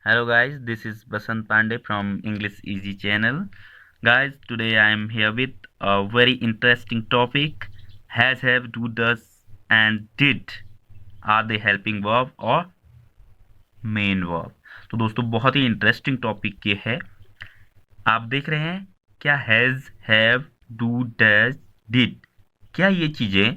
Hello guys, this is Basant Pandey from English Easy channel. Guys, today I am here with a very interesting topic. Has, have, do, does and did are they helping verb or main verb? तो दोस्तों बहुत ही interesting topic ये है। आप देख रहे हैं क्या has, have, do, does, did, क्या ये चीजें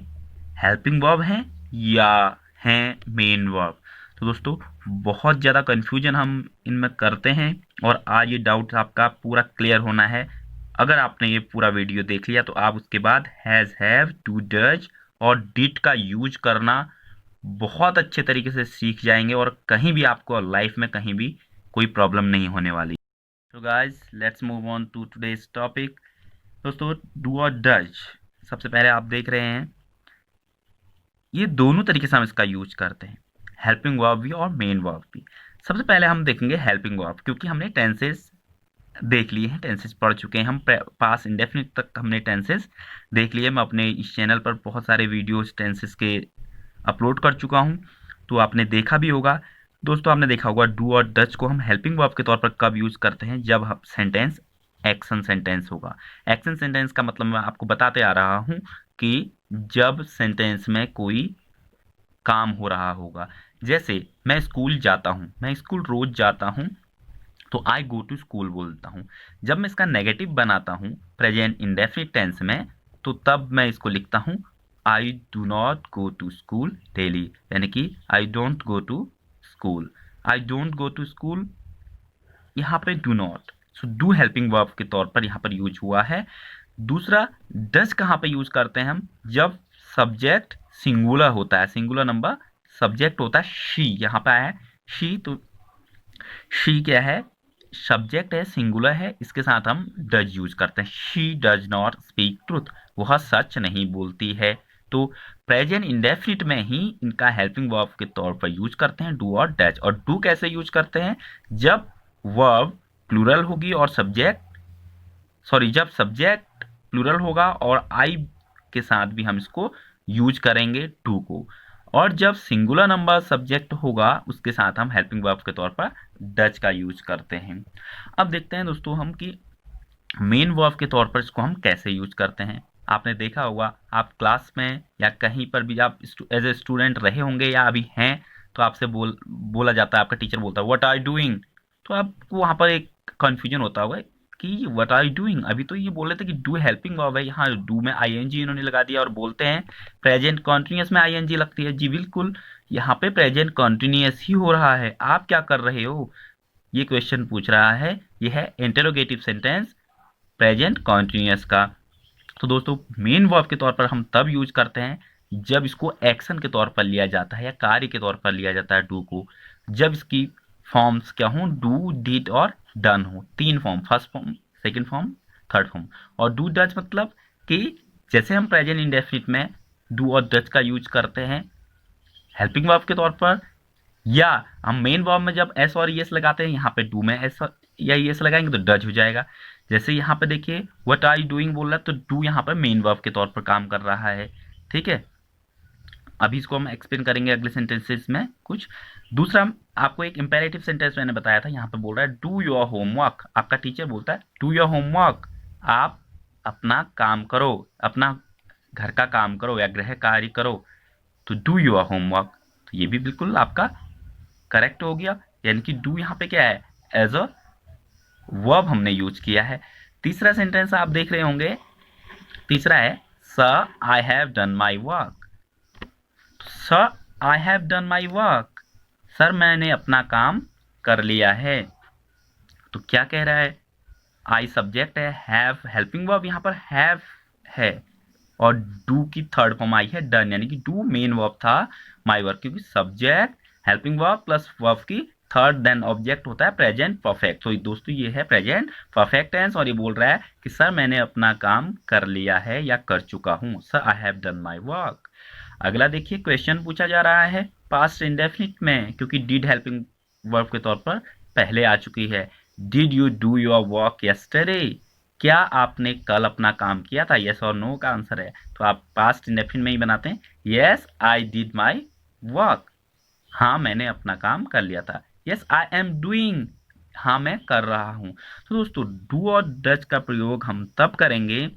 हेल्पिंग वर्ब हैं या हैं मेन वर्ब? तो दोस्तों बहुत ज़्यादा कन्फ्यूजन हम इनमें करते हैं और आज ये डाउट आपका पूरा क्लियर होना है। अगर आपने ये पूरा वीडियो देख लिया तो आप उसके बाद हैज़, हैव, डू, डज और डिड का यूज करना बहुत अच्छे तरीके से सीख जाएंगे और कहीं भी आपको लाइफ में कहीं भी कोई प्रॉब्लम नहीं होने वाली। तो guys let's move on to today's topic. दोस्तों डू और डज, सबसे पहले आप देख रहे हैं ये दोनों तरीके से हम इसका यूज करते हैं, हेल्पिंग वर्ब भी और मेन वर्ब भी। सबसे पहले हम देखेंगे हेल्पिंग वर्ब, क्योंकि हमने टेंसेस देख लिए हैं, टेंसेस पढ़ चुके हैं हम, पास इंडेफिनिट तक हमने टेंसेस देख लिए। मैं अपने इस चैनल पर बहुत सारे वीडियोस टेंसेस के अपलोड कर चुका हूं, तो आपने देखा भी होगा। दोस्तों आपने देखा होगा डू और डज को हम हेल्पिंग वर्ब के तौर पर कब यूज करते हैं, जब सेंटेंस एक्शन सेंटेंस होगा। एक्शन सेंटेंस का मतलब मैं आपको बताते आ रहा हूं कि जब सेंटेंस में कोई काम हो रहा होगा। जैसे मैं स्कूल जाता हूँ, मैं स्कूल रोज जाता हूँ, तो आई गो टू स्कूल बोलता हूँ। जब मैं इसका नेगेटिव बनाता हूँ प्रेजेंट इंडेफिनिट टेंस में, तो तब मैं इसको लिखता हूँ I do not go to school daily, यानी कि I don't go to school. I don't go to school, यहाँ पे do not, so do helping verb के तौर पर यहाँ पर यूज हुआ है। दूसरा डज कहाँ पे यूज करते हैं हम, जब सब्जेक्ट सिंगुलर होता है, सिंगुलर नंबर सब्जेक्ट होता है शी, यहाँ पे आया है शी, तो शी क्या है, सब्जेक्ट है, सिंगुलर है, इसके साथ हम डज यूज करते हैं। She does not speak truth, वह सच नहीं बोलती है। तो प्रेजेंट इंडेफिनिट में ही इनका हेल्पिंग वर्ब के तौर पर यूज करते हैं डू और डज। और डू कैसे यूज करते हैं, जब वर्ब प्लूरल होगी और जब सब्जेक्ट प्लूरल होगा और आई के साथ भी हम इसको यूज करेंगे डू को, और जब सिंगुलर नंबर सब्जेक्ट होगा उसके साथ हम हेल्पिंग वर्ब के तौर पर डज का यूज करते हैं। अब देखते हैं दोस्तों हम कि मेन वर्ब के तौर पर इसको हम कैसे यूज करते हैं। आपने देखा होगा आप क्लास में या कहीं पर भी आप एज ए स्टूडेंट रहे होंगे या अभी हैं, तो आपसे बोला जाता है, आपका टीचर बोलता है व्हाट आर यू डूइंग, तो आपको वहाँ पर एक कन्फ्यूजन होता होगा कि व्हाट आर यू डूइंग, अभी तो ये बोल रहे थे कि डू हेल्पिंग वर्ब है, यहाँ डू में आईएनजी इन्होंने लगा दिया और बोलते हैं प्रेजेंट कॉन्टिन्यूअस में आईएनजी लगती है। जी बिल्कुल, यहाँ पे प्रेजेंट कॉन्टिन्यूअस ही हो रहा है, आप क्या कर रहे हो, ये क्वेश्चन पूछ रहा है। ये है इंटेरोगेटिव सेंटेंस प्रेजेंट कॉन्टिन्यूअस का। तो दोस्तों मेन वर्ब के तौर पर हम तब यूज करते हैं जब इसको एक्शन के तौर पर लिया जाता है या कार्य के तौर पर लिया जाता है डू को, जब इसकी फॉर्म्स क्या हो, डू, डिड और डन हो, तीन form, first form, second form, third form. और डू डज मतलब कि जैसे हम प्रेजेंट इंडेफिनिट में डू और डज का यूज करते हैं हेल्पिंग वर्ब के तौर पर, या हम मेन वर्ब में जब एस और एस लगाते हैं, यहाँ पे डू में एस या एस लगाएंगे तो डज हो जाएगा। जैसे यहाँ पे देखिए व्हाट आर यू डूइंग बोल रहा है, तो डू यहाँ पर मेन वर्ब के तौर पर काम कर रहा है। ठीक है, अभी इसको हम एक्सप्लेन करेंगे अगले सेंटेंसेस में कुछ। दूसरा आपको एक इंपेरेटिव सेंटेंस मैंने बताया था, यहाँ पे बोल रहा है डू योर होमवर्क, आपका टीचर बोलता है डू योर होमवर्क, आप अपना काम करो, अपना घर का काम करो या गृह कार्य करो, तो डू योर होमवर्क। तो ये भी बिल्कुल आपका करेक्ट हो गया, यानी कि डू यहाँ पे क्या है, एज अ वर्ब हमने यूज किया है। तीसरा सेंटेंस आप देख रहे होंगे, तीसरा है sir I have done my work. Sir I have done my work, sir मैंने अपना काम कर लिया है। तो क्या कह रहा है, आई सब्जेक्ट है, हैव हेल्पिंग वर्ब यहाँ पर हैव है, और डू की थर्ड फॉर्म आई है डन, यानी कि डू मेन वर्ब था, माई वर्क क्योंकि subject helping verb plus verb की थर्ड देन ऑब्जेक्ट होता है प्रेजेंट परफेक्ट। तो दोस्तों ये है प्रेजेंट परफेक्ट टेंस और ये बोल रहा है कि सर मैंने अपना काम कर लिया है या कर चुका हूँ, sir I have done my work. अगला देखिए क्वेश्चन पूछा जा रहा है पास्ट इंडेफिनिट में, क्योंकि डिड हेल्पिंग वर्ब के तौर पर पहले आ चुकी है। Did you do your work yesterday, क्या आपने कल अपना काम किया था, यस और नो का आंसर है, तो आप पास्ट इंडेफिनिट में ही बनाते हैं, yes I did my work, हाँ मैंने अपना काम कर लिया था। यस आई एम डूइंग, हाँ मैं कर रहा हूँ। तो दोस्तों डू और डज का प्रयोग हम तब करेंगे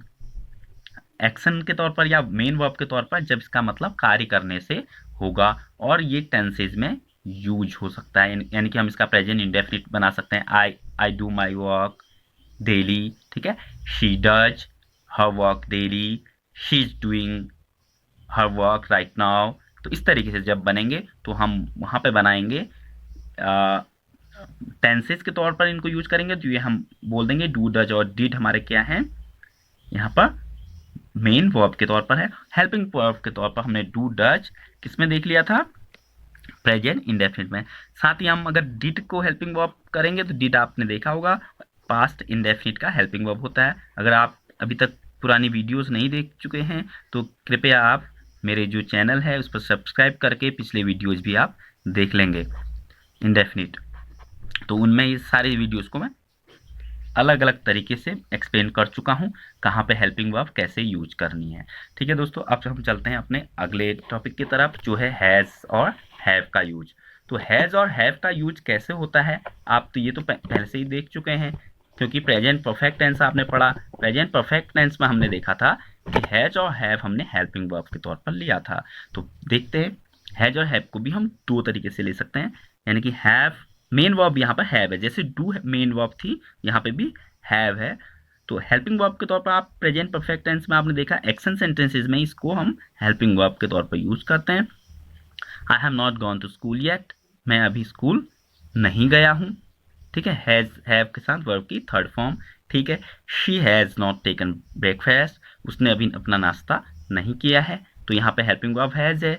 एक्शन के तौर पर या मेन वर्ब के तौर पर जब इसका मतलब कार्य करने से होगा, और ये टेंसेज में यूज हो सकता है। यानी कि हम इसका प्रेजेंट इंडेफिनिट बना सकते हैं, I do my work daily, ठीक है, she does her work daily, she is doing her work right now. तो इस तरीके से जब बनेंगे तो हम वहाँ पे बनाएंगे टेंसेस के तौर पर इनको यूज करेंगे। तो ये हम बोल देंगे डू डज और डिड हमारे क्या हैं यहाँ पर मेन वर्ब के तौर पर है। हेल्पिंग वर्ब के तौर पर हमने डू डज किसमें देख लिया था, प्रेजेंट इंडेफिनिट में। साथ ही हम अगर डिड को हेल्पिंग वर्ब करेंगे तो डिड आपने देखा होगा पास्ट इंडेफिनिट का हेल्पिंग वर्ब होता है। अगर आप अभी तक पुरानी वीडियोस नहीं देख चुके हैं तो कृपया आप मेरे जो चैनल है उस पर सब्सक्राइब करके पिछले वीडियोस भी आप देख लेंगे इंडेफिनिट। तो उनमें ये सारे वीडियोस को मैं अलग अलग तरीके से एक्सप्लेन कर चुका हूँ कहाँ पे हेल्पिंग वर्ब कैसे यूज करनी है। ठीक है दोस्तों, अब हम चलते हैं अपने अगले टॉपिक की तरफ जो है हैज़ और हैव का यूज। तो हैज़ और हैव का यूज कैसे होता है आप तो ये तो पहले से ही देख चुके हैं, क्योंकि प्रेजेंट परफेक्ट टेंस आपने पढ़ा। प्रेजेंट परफेक्ट टेंस में हमने देखा था कि हैज़ और हैव हमने हेल्पिंग वर्ब के तौर पर लिया था। तो देखते हैं हैज़ और हैव को भी हम दो तरीके से ले सकते हैं, यानी कि हैव मेन वर्ब यहाँ पर हैव है, जैसे डू मेन वर्ब थी यहाँ पे भी हैव है। तो हेल्पिंग वर्ब के तौर पर आप प्रेजेंट परफेक्ट टेंस में आपने देखा एक्शन सेंटेंसेस में इसको हम हेल्पिंग वर्ब के तौर पर यूज करते हैं। I have not gone to school yet, मैं अभी स्कूल नहीं गया हूँ, ठीक है, हैज़ हैव के साथ वर्ब की थर्ड फॉर्म। ठीक है, she has not taken breakfast, उसने अभी अपना नाश्ता नहीं किया है। तो यहाँ पे हेल्पिंग वर्ब हैज़ है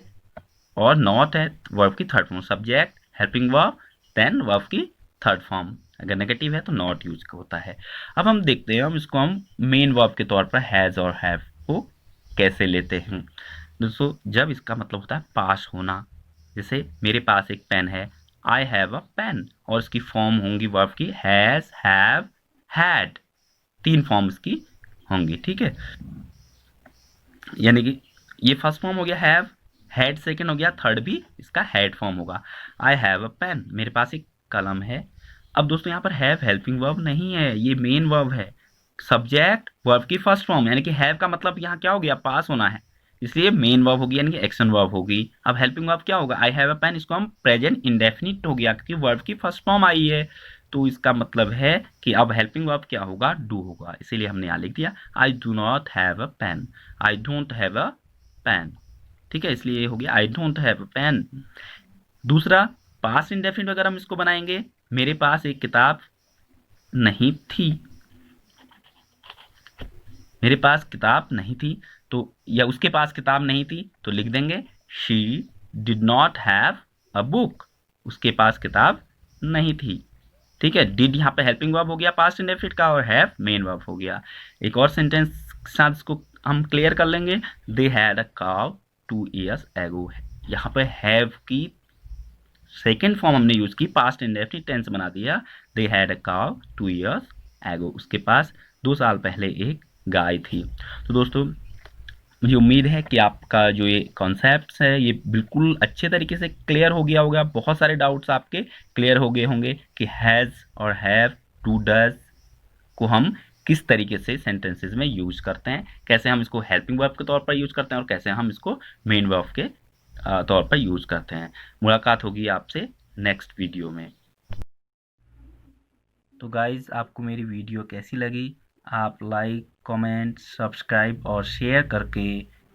और नॉट है वर्ब की third form, subject helping verb then verb की थर्ड फॉर्म। अगर नेगेटिव है तो नॉट यूज होता है। अब हम देखते हैं हम इसको हम मेन वर्ब के तौर पर हैज़ और हैव को कैसे लेते हैं। दोस्तों जब इसका मतलब होता है पास होना, जैसे मेरे पास एक पेन है, आई हैव अ पेन, और इसकी फॉर्म होंगी वर्ब की हैज़ हैव हैड, तीन फॉर्म्स की होंगी। ठीक है, यानी कि ये फर्स्ट फॉर्म हो गया हैव, हैड सेकेंड हो गया, थर्ड भी इसका हैड फॉर्म होगा। आई हैव अ पेन, मेरे पास एक कलम है। अब दोस्तों यहाँ पर हैव हेल्पिंग वर्ब नहीं है, ये मेन वर्ब है, सब्जेक्ट वर्ब की फर्स्ट फॉर्म, यानी कि हैव का मतलब यहाँ क्या हो गया, पास होना है, इसलिए मेन वर्ब होगी यानी कि एक्शन वर्ब होगी। अब हेल्पिंग वर्ब क्या होगा, आई हैव अ पेन, इसको हम प्रेजेंट इंडेफिनिट हो गया क्योंकि वर्ब की फर्स्ट फॉर्म आई है। तो इसका मतलब है कि अब हेल्पिंग वर्ब क्या होगा, डू होगा, इसीलिए हमने यहाँ लिख दिया I do not have a pen, I don't have a pen. ठीक है, इसलिए ये हो गया I don't have a pen. दूसरा पास्ट इंडेफिनिट अगर हम इसको बनाएंगे, मेरे पास एक किताब नहीं थी, मेरे पास किताब नहीं थी, तो या उसके पास किताब नहीं थी तो लिख देंगे she did not have a book, उसके पास किताब नहीं थी। ठीक है, डिड यहाँ पे हेल्पिंग वर्ब हो गया पास्ट इंडेफिनिट का और हैव मेन वर्ब हो गया। एक और सेंटेंस के साथ इसको हम क्लियर कर लेंगे, दे हैड अ काव 2 years ago, यहाँ पे हैव की सेकेंड फॉर्म हमने यूज की, पास्ट इंडेफिनिट टेंस बना दिया, दे हैड अ काव 2 years ago, उसके पास 2 साल पहले एक गाय थी। तो दोस्तों मुझे उम्मीद है कि आपका जो ये कॉन्सेप्ट्स है ये बिल्कुल अच्छे तरीके से क्लियर हो गया होगा। बहुत सारे डाउट्स आपके क्लियर हो गए होंगे कि हैज़ और हैव, टू डज को हम किस तरीके से सेंटेंसेस में यूज करते हैं, कैसे हम इसको हेल्पिंग वर्ब के तौर पर यूज करते हैं और कैसे हम इसको मेन वर्ब के तौर पर यूज करते हैं। मुलाकात होगी आपसे नेक्स्ट वीडियो में। तो गाइज़ आपको मेरी वीडियो कैसी लगी, आप लाइक कमेंट सब्सक्राइब और शेयर करके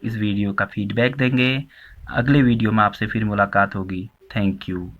इस वीडियो का फीडबैक देंगे। अगले वीडियो में आपसे फिर मुलाकात होगी। Thank you.